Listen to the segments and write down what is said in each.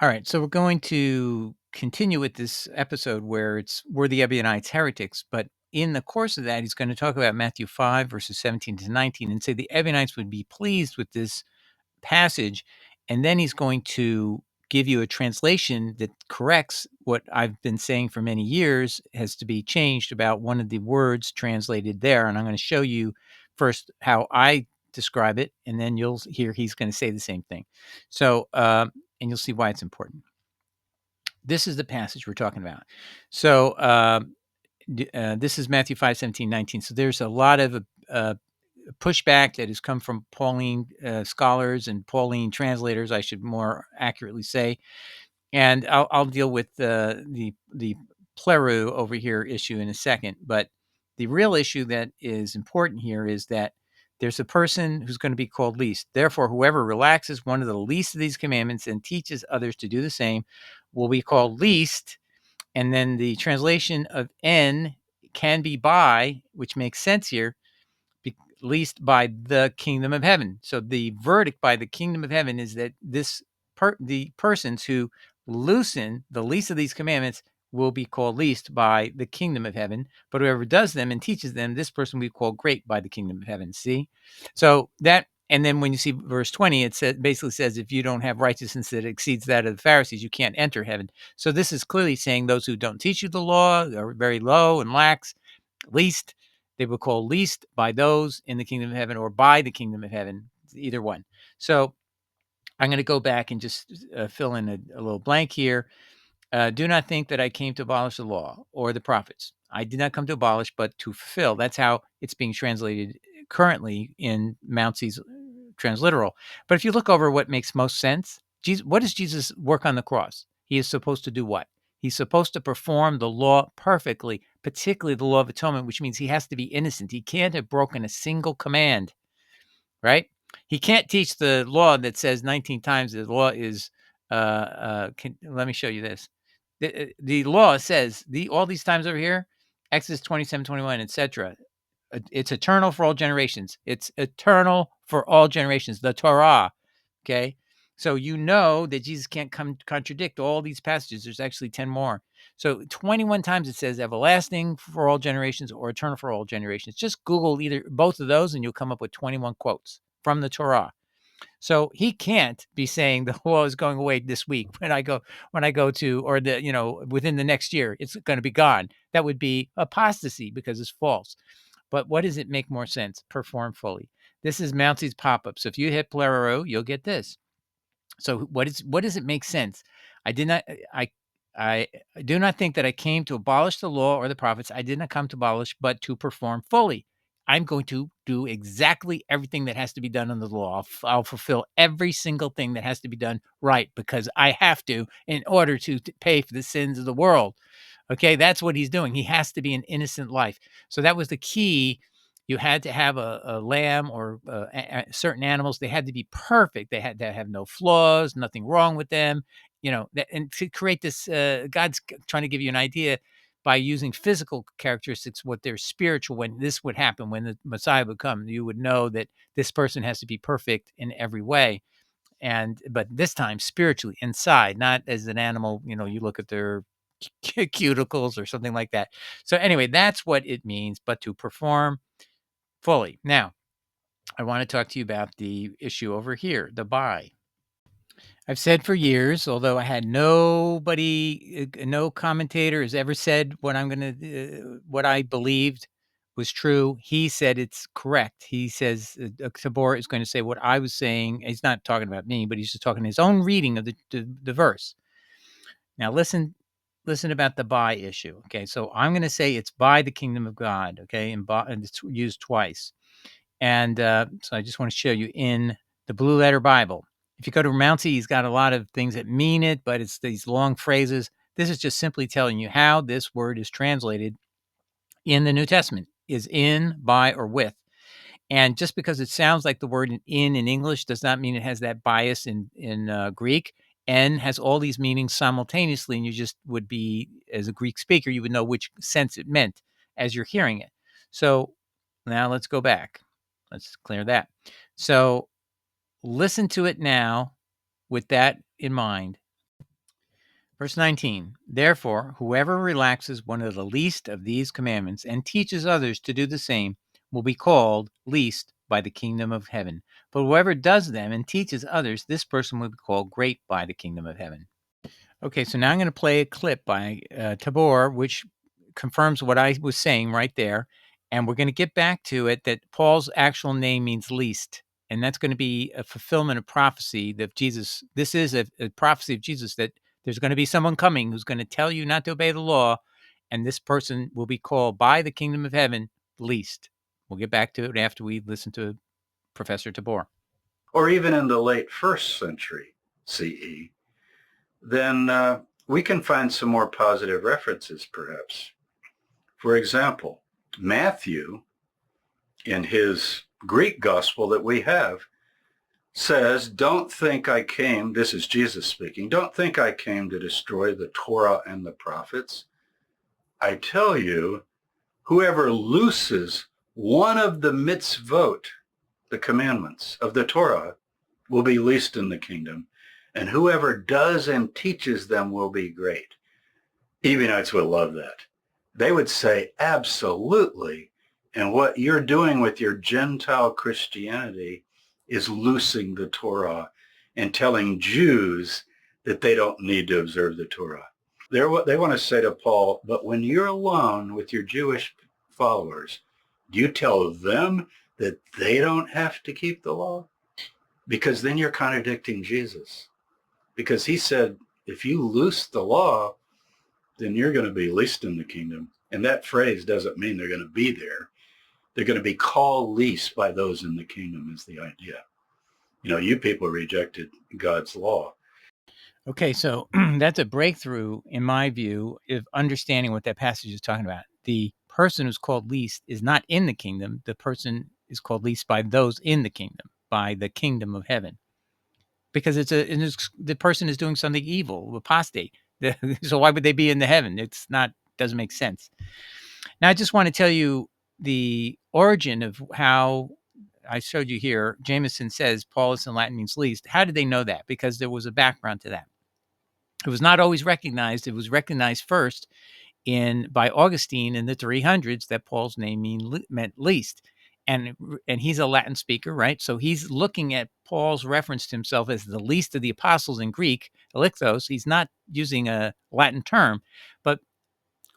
All right, so we're going to continue with this episode where we're the Ebionites heretics, but in the course of that, he's going to talk about Matthew 5, verses 17 to 19, and say the Ebionites would be pleased with this passage. And then he's going to give you a translation that corrects what I've been saying for many years has to be changed about one of the words translated there. And I'm going to show you first how I describe it, and then you'll hear he's going to say the same thing. So, and you'll see why it's important. This is the passage we're talking about. So, this is Matthew 5, 17, 19. So there's a lot of pushback that has come from Pauline scholars and Pauline translators, I should more accurately say. And I'll deal with the pleru over here issue in a second. But the real issue that is important here is that there's a person who's going to be called least. Therefore, whoever relaxes one of the least of these commandments and teaches others to do the same will be called least. And then the translation of N can be by, which makes sense here, least by the kingdom of heaven. So the verdict by the kingdom of heaven is that the persons who loosen the least of these commandments will be called least by the kingdom of heaven. But whoever does them and teaches them, this person will be called great by the kingdom of heaven. See? So that, and then when you see verse 20, it basically says, if you don't have righteousness that exceeds that of the Pharisees, you can't enter heaven. So this is clearly saying those who don't teach you the law are very low and lax, least. They will call least by those in the kingdom of heaven or by the kingdom of heaven, either one. So I'm going to go back and just fill in a little blank here. Do not think that I came to abolish the law or the prophets. I did not come to abolish, but to fulfill. That's how it's being translated currently in Mountsee's transliteral. But if you look over what makes most sense, what does Jesus work on the cross? He is supposed to do what? He's supposed to perform the law perfectly, particularly the law of atonement, which means he has to be innocent. He can't have broken a single command, right? He can't teach the law that says 19 times the law is, let me show you this. The law says all these times over here, Exodus 27, 21, etc. It's eternal for all generations. It's eternal for all generations, the Torah. Okay. So you know that Jesus can't contradict all these passages. There's actually 10 more. So 21 times it says everlasting for all generations or eternal for all generations. Just Google either both of those and you'll come up with 21 quotes from the Torah. So he can't be saying the law is going away this week when I go to, or within the next year, it's going to be gone. That would be apostasy because it's false. But what does it make more sense? Perform fully. This is Mountsie's pop-up. So if you hit Pleroro, you'll get this. So what does it make sense? I do not think that I came to abolish the law or the prophets. I did not come to abolish, but to perform fully. I'm going to do exactly everything that has to be done under the law. I'll fulfill every single thing that has to be done right because I have to in order to pay for the sins of the world. Okay, that's what he's doing. He has to be an innocent life. So that was the key. You had to have a lamb or certain animals. They had to be perfect. They had to have no flaws, nothing wrong with them. And to create this, God's trying to give you an idea by using physical characteristics, what they're spiritual. When this would happen, when the Messiah would come, you would know that this person has to be perfect in every way. But this time spiritually inside, not as an animal. You look at their cuticles or something like that. So anyway, that's what it means, but to perform fully. Now, I want to talk to you about the issue over here, the by. I've said for years, although I had nobody, no commentator has ever said what what I believed was true. He said it's correct. He says Tabor is going to say what I was saying. He's not talking about me, but he's just talking his own reading of the verse. Now listen about the by issue. Okay, so I'm going to say it's by the kingdom of God. Okay, and it's used twice. And so I just want to show you in the Blue Letter Bible. If you go to Mountsey, he's got a lot of things that mean it, but it's these long phrases. This is just simply telling you how this word is translated in the New Testament, is in, by, or with. And just because it sounds like the word in English does not mean it has that bias in Greek. N has all these meanings simultaneously, and you just would be, as a Greek speaker, you would know which sense it meant as you're hearing it. So now let's go back. Let's clear that. So listen to it now with that in mind. Verse 19, therefore, whoever relaxes one of the least of these commandments and teaches others to do the same will be called least by the kingdom of heaven. But whoever does them and teaches others, this person will be called great by the kingdom of heaven. Okay, so now I'm going to play a clip by Tabor, which confirms what I was saying right there. And we're going to get back to it that Paul's actual name means least. And that's going to be a fulfillment of prophecy that Jesus, this is a prophecy of Jesus, that there's going to be someone coming who's going to tell you not to obey the law. And this person will be called by the kingdom of heaven least. We'll get back to it after we listen to Professor Tabor. Or even in the late 1st century CE, then we can find some more positive references, perhaps. For example, Matthew, in his Greek gospel that we have, says, don't think I came, this is Jesus speaking, don't think I came to destroy the Torah and the prophets. I tell you, whoever looses one of the mitzvot, the commandments of the Torah, will be least in the kingdom, and whoever does and teaches them will be great. Ebionites would love that. They would say, absolutely. And what you're doing with your Gentile Christianity is loosing the Torah and telling Jews that they don't need to observe the Torah. They want to say to Paul, but when you're alone with your Jewish followers, do you tell them that they don't have to keep the law? Because then you're contradicting Jesus. Because he said, if you loose the law, then you're going to be least in the kingdom. And that phrase doesn't mean they're going to be there. They're going to be called least by those in the kingdom is the idea. You know, you people rejected God's law. Okay, so that's a breakthrough, in my view, of understanding what that passage is talking about. The person who's called least is not in the kingdom. The person is called least by those in the kingdom, by the kingdom of heaven, because the person is doing something evil, apostate. So why would they be in the heaven? It's not, doesn't make sense. Now, I just want to tell you the origin of how I showed you here. Jameson says Paulus in Latin means least. How did they know that? Because there was a background to that. It was not always recognized. It was recognized first by Augustine in the 300s that Paul's name meant least. And he's a Latin speaker, right? So he's looking at Paul's reference to himself as the least of the apostles in Greek, elikthos. He's not using a Latin term, but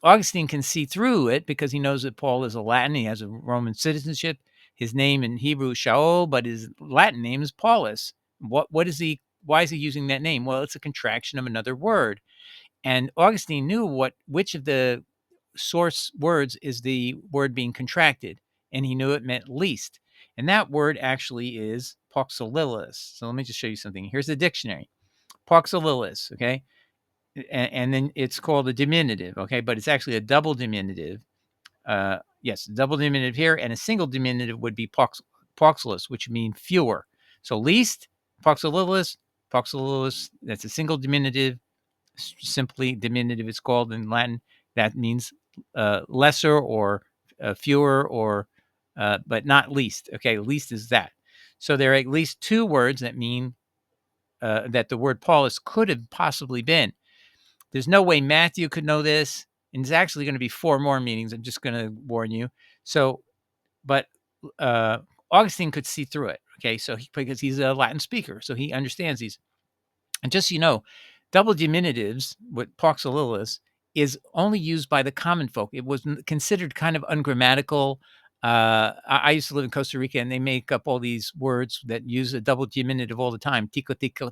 Augustine can see through it because he knows that Paul is a Latin. He has a Roman citizenship. His name in Hebrew is Shaul, but his Latin name is Paulus. What is he? Why is he using that name? Well, it's a contraction of another word. And Augustine knew which of the source words is the word being contracted, and he knew it meant least. And that word actually is poxolilis. So let me just show you something. Here's the dictionary. Poxolilis, okay? And then it's called a diminutive, okay? But it's actually a double diminutive. Yes, double diminutive here, and a single diminutive would be poxolus, which mean fewer. So least, poxolilis, that's a single diminutive, simply diminutive it's called in Latin. That means lesser or fewer or, but not least. Okay, least is that. So there are at least two words that mean that the word Paulus could have possibly been. There's no way Matthew could know this. And it's actually going to be four more meanings. I'm just going to warn you. So, but Augustine could see through it. Okay, so because he's a Latin speaker, so he understands these. And just so you know, double diminutives, what poxolilis, is only used by the common folk. It was considered kind of ungrammatical. I used to live in Costa Rica, and they make up all these words that use a double diminutive all the time. Tico, tico,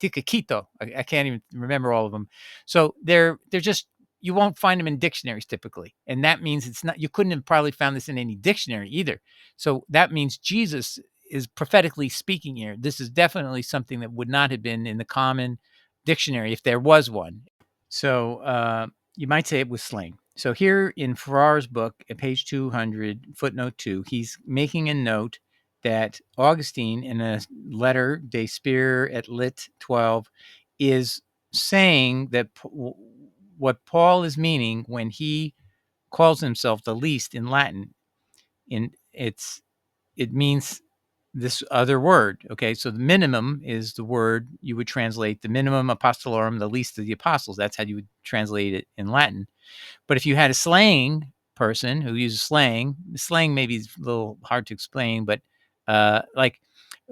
ticaquito. I can't even remember all of them. So they're just, you won't find them in dictionaries typically, and that means it's not. You couldn't have probably found this in any dictionary either. So that means Jesus is prophetically speaking here. This is definitely something that would not have been in the common dictionary if there was one. So you might say it was slang. So here in Farrar's book at page 200, footnote 2, he's making a note that Augustine in a letter De Spir et Lit 12 is saying that what Paul is meaning when he calls himself the least in Latin, it means this other word. Okay, so the minimum is the word you would translate the minimum apostolorum, the least of the apostles. That's how you would translate it in Latin. But if you had a slang person who uses slang maybe is a little hard to explain, but like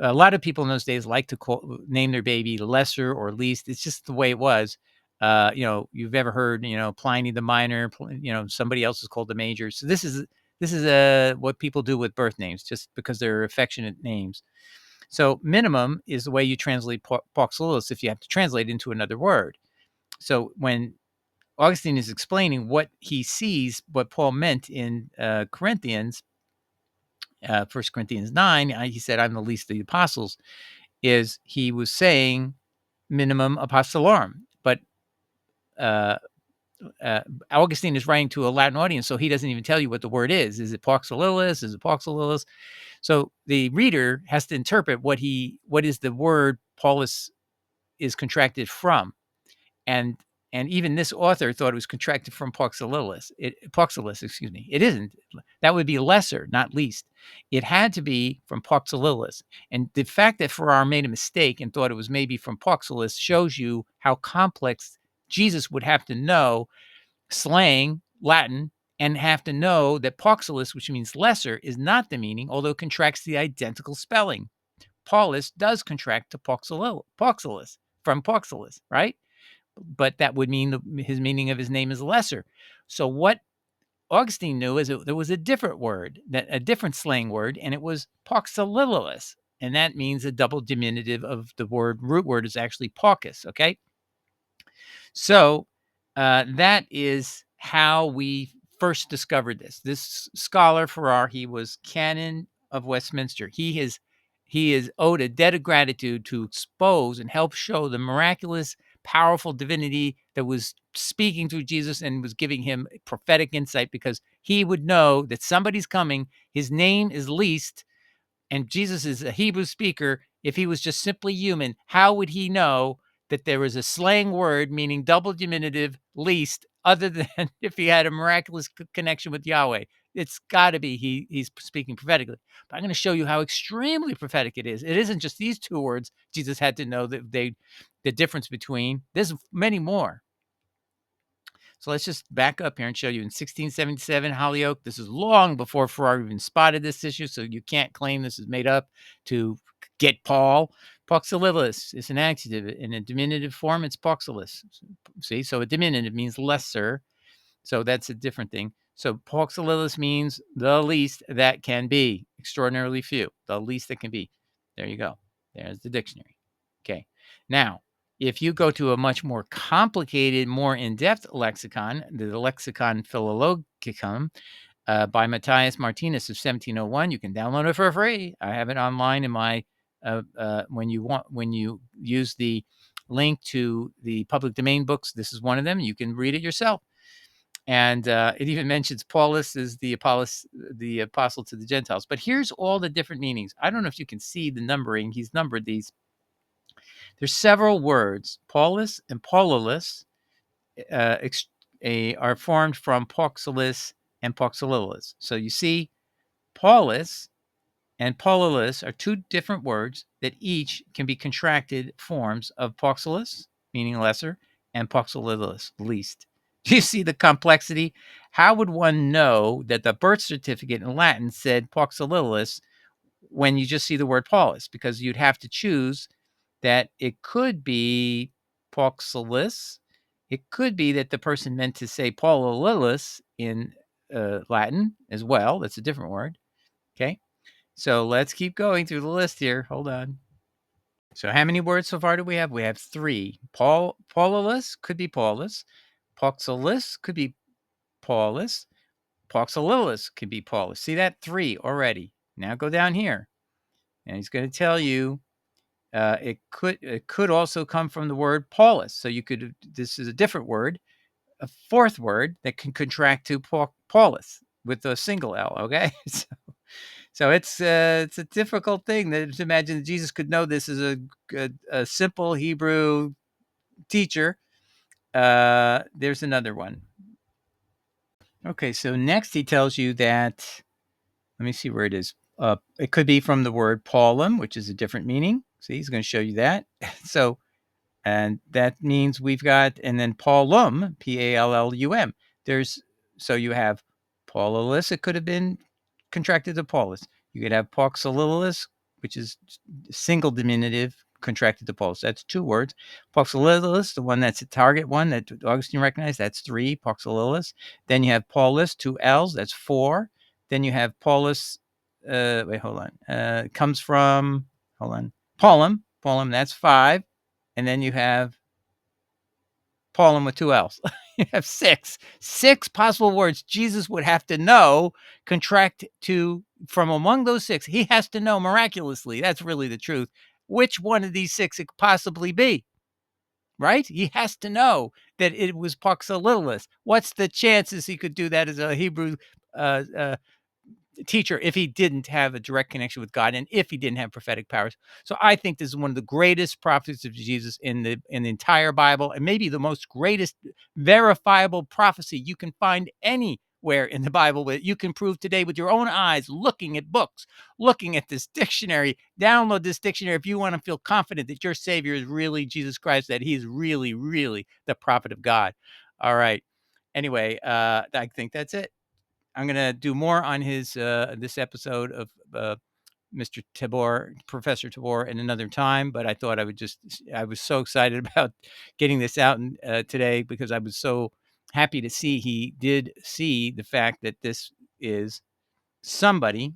a lot of people in those days like to name their baby lesser or least. It's just the way it was. You've ever heard, Pliny the Minor, somebody else is called the Major. So this is what people do with birth names, just because they're affectionate names. So minimum is the way you translate Pax Lilis if you have to translate into another word. So when Augustine is explaining what he sees, what Paul meant in Corinthians, 1 Corinthians 9, he said, I'm the least of the apostles, is he was saying minimum apostolorum. But uh, Augustine is writing to a Latin audience, so he doesn't even tell you what the word is. Is it Pax Lilis? Is it Pax Lilis? So the reader has to interpret what is the word Paulus is contracted from. And even this author thought it was contracted from Paxililis. Excuse me. It isn't. That would be lesser, not least. It had to be from Paxililis. And the fact that Farrar made a mistake and thought it was maybe from Paxililis shows you how complex Jesus would have to know slang, Latin, and have to know that Paxililis, which means lesser, is not the meaning, although it contracts the identical spelling. Paulus does contract to Paxililis from Paxililis, right? But that would mean his meaning of his name is lesser. So what Augustine knew is there was a different word, a different slang word, and it was Paxililis, and that means a double diminutive of the root word is actually paucus. Okay, so that is how we first discovered this. This scholar Farrar, he was canon of Westminster. He is owed a debt of gratitude to expose and help show the miraculous, powerful divinity that was speaking through Jesus and was giving him prophetic insight, because he would know that somebody's coming. His name is least, and Jesus is a Hebrew speaker. If he was just simply human, how would he know that there was a slang word meaning double diminutive least, other than if he had a miraculous connection with Yahweh? It's got to be he's speaking prophetically. But I'm going to show you how extremely prophetic it is. It isn't just these two words Jesus had to know that the difference between. There's many more. So let's just back up here and show you in 1677, Holyoke. This is long before Farrar even spotted this issue, so you can't claim this is made up to get Paul. Paxililis is an adjective. In a diminutive form, it's Paxilis. See, so a diminutive means lesser. So that's a different thing. So Paxililis means the least that can be, extraordinarily few, the least that can be. There you go. There's the dictionary. Okay. Now, if you go to a much more complicated, more in-depth lexicon, the Lexicon Philologicum by Matthias Martinus of 1701, you can download it for free. I have it online in my when you use the link to the public domain books. This is one of them. You can read it yourself. And it even mentions Paulus as the apostle to the Gentiles. But here's all the different meanings. I don't know if you can see the numbering. He's numbered these. There's several words. Paulus and Paululus are formed from Pauxilis and Pauxililis. So you see, Paulus and Paululus are two different words that each can be contracted forms of Pauxilis, meaning lesser, and Pauxililis, least. Do you see the complexity? How would one know that the birth certificate in Latin said Pauxililis when you just see the word Paulus? Because you'd have to choose that it could be Pauxilis. It could be that the person meant to say Paulililis in Latin as well. That's a different word. Okay. So let's keep going through the list here. Hold on. So how many words so far do we have? We have 3. Paulus could be Paulus. Pauxilis could be Paulus. Pauxililis could be Paulus. See that? 3 already. Now go down here. And he's going to tell you it could also come from the word Paulus. So this is a different word, a 4th word that can contract to Paulus with a single L, okay? So it's a difficult thing to imagine that Jesus could know this as a simple Hebrew teacher. There's another one. Okay, so next he tells you that, let me see where it is. It could be from the word Paulum, which is a different meaning. See, he's going to show you that. So, and that means we've got, and then Paulum, P-A-L-L-U-M. So you have Paulus, it could have been contracted to Paulus. You could have Pauxililis, which is single diminutive contracted to Paulus. That's 2 words. Pauxililis, the one that's a target one that Augustine recognized, that's 3, Pauxililis. Then you have Paulus, 2 L's, that's 4. Then you have Paulus, hold on. Comes from, Paulum, that's 5. And then you have Paulum with 2 L's. You have 6 possible words Jesus would have to know, contract to, from among those 6. He has to know miraculously. That's really the truth. Which one of these 6 it could possibly be, right? He has to know that it was Pauxililis. What's the chances he could do that as a Hebrew teacher if he didn't have a direct connection with God and if he didn't have prophetic powers? So I think this is one of the greatest prophecies of Jesus in the entire Bible, and maybe the most greatest verifiable prophecy you can find anywhere in the Bible that you can prove today with your own eyes, looking at books, looking at this dictionary. Download this dictionary if you want to feel confident that your Savior is really Jesus Christ, that he's really, really the prophet of God. All right. Anyway, I think that's it. I'm going to do more on his this episode of Mr. Tabor, Professor Tabor, in another time. But I thought I was so excited about getting this out today because I was so happy to see he did see the fact that this is somebody.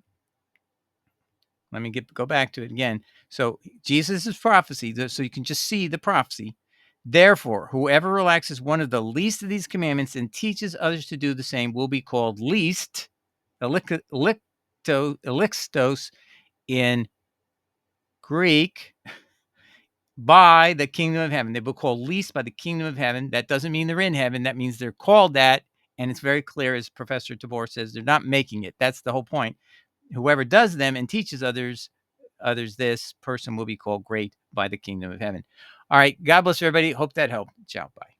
Let me go back to it again. So Jesus' prophecy, so you can just see the prophecy. Therefore, whoever relaxes one of the least of these commandments and teaches others to do the same will be called least, eliktos in Greek, by the kingdom of heaven. They will call least by the kingdom of heaven. That doesn't mean they're in heaven. That means they're called that. And it's very clear, as Professor Tabor says, they're not making it. That's the whole point. Whoever does them and teaches others this person will be called great by the kingdom of heaven. All right. God bless everybody. Hope that helped. Ciao. Bye.